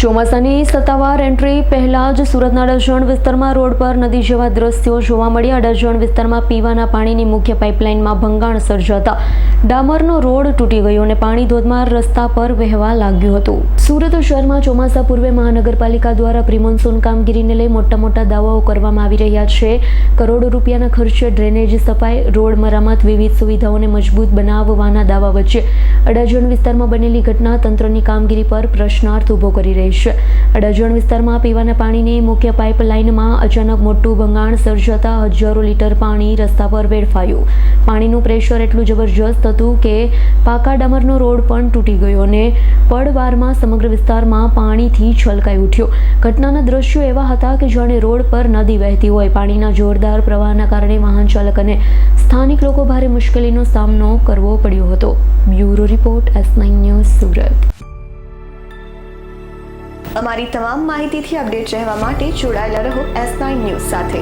ચોમાસાની સત્તાવાર એન્ટ્રી પહેલા જ સુરતના અડાજણ વિસ્તારમાં રોડ પર નદી જેવા દ્રશ્યો જોવા મળ્યા। અડાજણ વિસ્તારમાં પીવાના પાણીની મુખ્ય પાઇપલાઇનમાં ભંગાણ સર્જાતા ડામરનો રોડ તૂટી ગયો અને પાણી ધોધમાર રસ્તા પર વહેવા લાગ્યું હતું। સુરત શહેરમાં ચોમાસા પૂર્વે મહાનગરપાલિકા દ્વારા પ્રી-મોન્સૂન કામગીરીને લઈ મોટા દાવાઓ કરવામાં આવી રહ્યા છે। કરોડો રૂપિયાના ખર્ચે ડ્રેનેજ સફાઈ, રોડ મરામત, વિવિધ સુવિધાઓને મજબૂત બનાવવાના દાવા વચ્ચે અડાજણ વિસ્તારમાં બનેલી ઘટના તંત્રની કામગીરી પર પ્રશ્નાર્થ ઊભો કરી રહી છે। અડાજણ વિસ્તારમાં પીવાના પાણીની મુખ્ય પાઇપલાઇનમાં અચાનક મોટું ભંગાણ સર્જાતા હજારો લીટર પાણી રસ્તા પર વેડફાયું। પાણીનું પ્રેશર એટલું જબરજસ્ત હતું કે પાકા ડામરનો રોડ પણ તૂટી ગયો અને પળવારમાં સમગ્ર વિસ્તારમાં પાણીથી છલકાઈ ઉઠ્યો। ઘટનાના દ્રશ્યો એવા હતા કે જાણે રોડ પર નદી વહેતી હોય। પાણીના જોરદાર પ્રવાહના કારણે વાહન ચાલક અને સ્થાનિક લોકો ભારે મુશ્કેલીનો સામનો કરવો પડ્યો હતો। Bureau report S9 news Surat. અમારી તમામ માહિતીથી અપડેટ રહેવા માટે જોડાયેલા રહો S9 ન્યૂઝ સાથે।